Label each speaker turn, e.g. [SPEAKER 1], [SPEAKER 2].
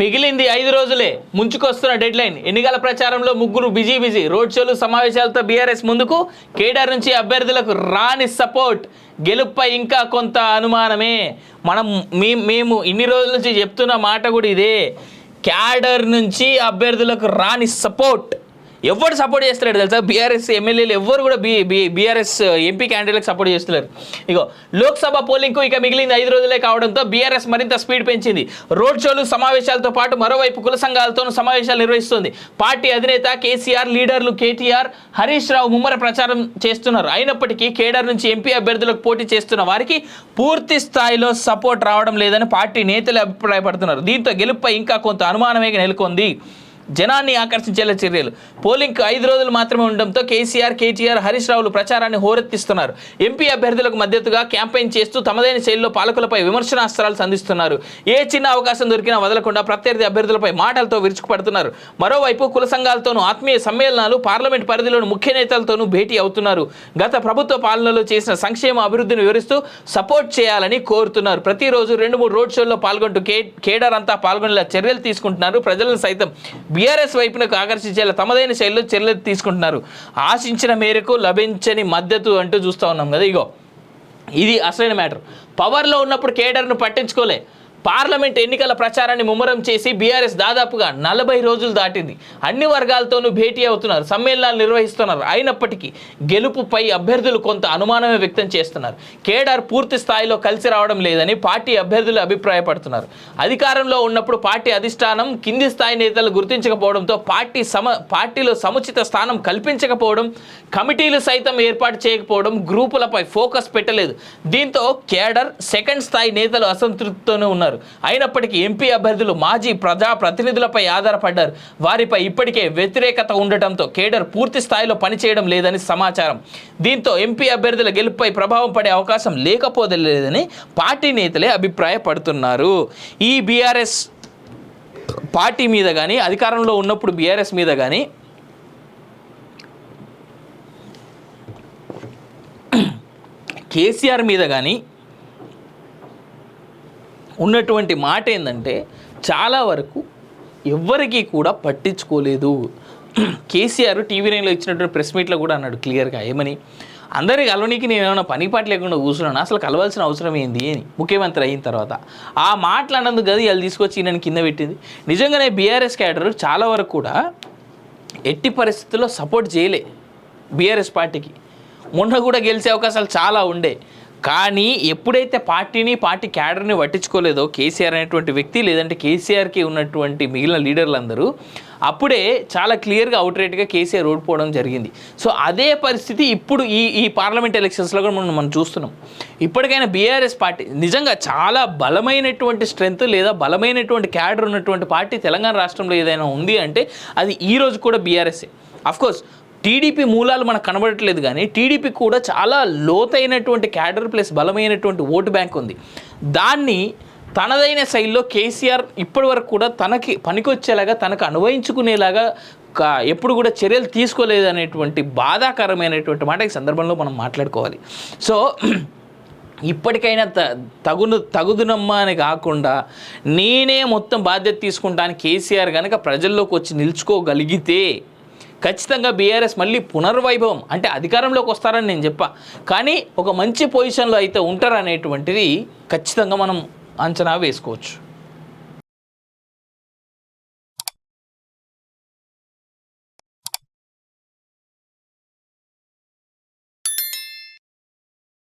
[SPEAKER 1] మిగిలింది 5 రోజులే, ముంచుకొస్తున్న డెడ్లైన్. ఎన్నికల ప్రచారంలో ముగ్గురు బిజీ రోడ్ షోలు సమావేశాలతో బీఆర్ఎస్ ముందుకు. కేడర్ నుంచి అభ్యర్థులకు రాని సపోర్ట్, గెలుపుపై ఇంకా కొంత అనుమానమే. మేము ఇన్ని రోజుల నుంచి చెప్తున్న మాట కూడా ఇదే, క్యాడర్ నుంచి అభ్యర్థులకు రాని సపోర్ట్. ఎవరు సపోర్ట్ చేస్తలేడు తెలుసా? బీఆర్ఎస్ ఎమ్మెల్యేలు ఎవరు కూడా బీఆర్ఎస్ ఎంపీ క్యాండిడేట్లకు సపోర్ట్ చేస్తున్నారు. ఇగో లోక్సభ పోలింగ్కు ఇక మిగిలింది 5 రోజులే కావడంతో బీఆర్ఎస్ మరింత స్పీడ్ పెంచింది. రోడ్ షోలు సమావేశాలతో పాటు మరోవైపు కుల సంఘాలతోనూ సమావేశాలు నిర్వహిస్తుంది. పార్టీ అధినేత కేసీఆర్, లీడర్లు కేటీఆర్, హరీష్ రావు ముమ్మర ప్రచారం చేస్తున్నారు. అయినప్పటికీ కేడర్ నుంచి ఎంపీ అభ్యర్థులకు పోటీ చేస్తున్న వారికి పూర్తి స్థాయిలో సపోర్ట్ రావడం లేదని పార్టీ నేతలు అభిప్రాయపడుతున్నారు. దీంతో గెలుపుపై ఇంకా కొంత అనుమానమే నెలకొంది. జనాన్ని ఆకర్షించేలా చర్యలు. పోలింగ్కు 5 రోజులు మాత్రమే ఉండడంతో కేసీఆర్, కేటీఆర్, హరీష్ రావులు ప్రచారాన్ని హోరెత్తిస్తున్నారు. ఎంపీ అభ్యర్థులకు మద్దతుగా క్యాంపెయిన్ చేస్తూ తమదైన శైలిలో పాలకులపై విమర్శనాస్త్రాలు సంధిస్తున్నారు. ఏ చిన్న అవకాశం దొరికినా వదలకుండా ప్రత్యర్థి అభ్యర్థులపై మాటలతో విరుచుకుపడుతున్నారు. మరోవైపు కుల సంఘాలతోనూ ఆత్మీయ సమ్మేళనాలు, పార్లమెంట్ పరిధిలోని ముఖ్య నేతలతోనూ భేటీ అవుతున్నారు. గత ప్రభుత్వ పాలనలో చేసిన సంక్షేమ అభివృద్ధిని వివరిస్తూ సపోర్ట్ చేయాలని కోరుతున్నారు. ప్రతిరోజు 2-3 రోడ్ షోల్లో పాల్గొంటూ కేడర్ అంతా పాల్గొనేలా చర్యలు తీసుకుంటున్నారు. ప్రజలను సైతం బీఆర్ఎస్ వైపునకు ఆకర్షించేలా తమదైన శైలిలో చర్యలు తీసుకుంటున్నారు. ఆశించిన మేరకు లభించని మద్దతు అంటూ చూస్తూ ఉన్నాం కదా. ఇగో ఇది అసలైన మ్యాటర్. పవర్లో ఉన్నప్పుడు కేడర్ను పట్టించుకోలే. పార్లమెంట్ ఎన్నికల ప్రచారాన్ని ముమ్మరం చేసి బీఆర్ఎస్ దాదాపుగా 40 రోజులు దాటింది. అన్ని వర్గాలతోనూ భేటీ అవుతున్నారు, సమ్మేళనాలు నిర్వహిస్తున్నారు. అయినప్పటికీ గెలుపుపై అభ్యర్థులు కొంత అనుమానమే వ్యక్తం చేస్తున్నారు. కేడర్ పూర్తి స్థాయిలో కలిసి రావడం లేదని పార్టీ అభ్యర్థులు అభిప్రాయపడుతున్నారు. అధికారంలో ఉన్నప్పుడు పార్టీ అధిష్టానం కింది స్థాయి నేతలు గుర్తించకపోవడంతో పార్టీలో సముచిత స్థానం కల్పించకపోవడం, కమిటీలు సైతం ఏర్పాటు చేయకపోవడం, గ్రూపులపై ఫోకస్ పెట్టలేదు. దీంతో కేడర్ సెకండ్ స్థాయి నేతలు అసంతృప్తితోనే ఉన్నారు. అయినప్పటికీ ఎంపీ అభ్యర్థులు మాజీ ప్రజాప్రతినిధులపై ఆధారపడ్డారు. వారిపై ఇప్పటికే వ్యతిరేకత ఉండటంతో కేడర్ పూర్తి స్థాయిలో పనిచేయడం లేదని సమాచారం. దీంతో ఎంపీ అభ్యర్థుల గెలుపుపై ప్రభావం పడే అవకాశం లేకపోలేదని పార్టీ నేతలే అభిప్రాయపడుతున్నారు. ఈ బీఆర్ఎస్ పార్టీ మీద కానీ, అధికారంలో ఉన్నప్పుడు బీఆర్ఎస్ మీద కానీ కేసీఆర్ మీద కానీ ఉన్నటువంటి మాట ఏంటంటే చాలా వరకు ఎవ్వరికీ కూడా పట్టించుకోలేదు. కేసీఆర్ టీవీ9లో ఇచ్చినటువంటి ప్రెస్ మీట్లో కూడా అన్నాడు క్లియర్గా, ఏమని, అందరికీ కలవనీకి నేను ఏమైనా పనిపాటు లేకుండా కూర్చున్నాను, అసలు కలవాల్సిన అవసరం ఏంది అని ముఖ్యమంత్రి అయిన తర్వాత ఆ మాట్లాడినందుకు కదా వాళ్ళు తీసుకొచ్చి నన్ను కింద పెట్టింది. నిజంగానే బీఆర్ఎస్ క్యాడర్ చాలా వరకు కూడా ఎట్టి పరిస్థితుల్లో సపోర్ట్ చేయలే బీఆర్ఎస్ పార్టీకి. మొన్న కూడా గెలిచే అవకాశాలు చాలా ఉండే. కానీ ఎప్పుడైతే పార్టీ క్యాడర్ని పట్టించుకోలేదో కేసీఆర్ అనేటువంటి వ్యక్తి, లేదంటే కేసీఆర్కి ఉన్నటువంటి మిగిలిన లీడర్లందరూ, అప్పుడే చాలా క్లియర్గా అవుట్రేట్గా కేసీఆర్ ఓడిపోవడం జరిగింది. సో అదే పరిస్థితి ఇప్పుడు ఈ పార్లమెంట్ ఎలక్షన్స్లో కూడా మనం చూస్తున్నాం. ఇప్పటికైనా బీఆర్ఎస్ పార్టీ నిజంగా చాలా బలమైనటువంటి స్ట్రెంత్ లేదా బలమైనటువంటి క్యాడర్ ఉన్నటువంటి పార్టీ తెలంగాణ రాష్ట్రంలో ఏదైనా ఉంది అంటే అది ఈరోజు కూడా బీఆర్ఎస్ఏ. అఫ్కోర్స్ టీడీపీ మూలాలు మనకు కనబడట్లేదు, కానీ టీడీపీ కూడా చాలా లోతైనటువంటి క్యాడర్ ప్లస్ బలమైనటువంటి ఓటు బ్యాంక్ ఉంది. దాన్ని తనదైన శైలిలో కేసీఆర్ ఇప్పటి వరకు కూడా తనకి పనికొచ్చేలాగా, తనకు అనుభవించుకునేలాగా ఎప్పుడు కూడా చర్యలు తీసుకోలేదు అనేటువంటి బాధాకరమైనటువంటి మాట ఈ సందర్భంలో మనం మాట్లాడుకోవాలి. సో ఇప్పటికైనా తగుదునమ్మా అని కాకుండా నేనే మొత్తం బాధ్యత తీసుకుంటాను కేసీఆర్ కనుక ప్రజల్లోకి వచ్చి నిలుచుకోగలిగితే ఖచ్చితంగా బీఆర్ఎస్ మళ్ళీ పునర్వైభవం, అంటే అధికారంలోకి వస్తారని నేను చెప్పా, కానీ ఒక మంచి పొజిషన్లో అయితే ఉంటారనేటువంటిది ఖచ్చితంగా మనం అంచనా వేసుకోవచ్చు.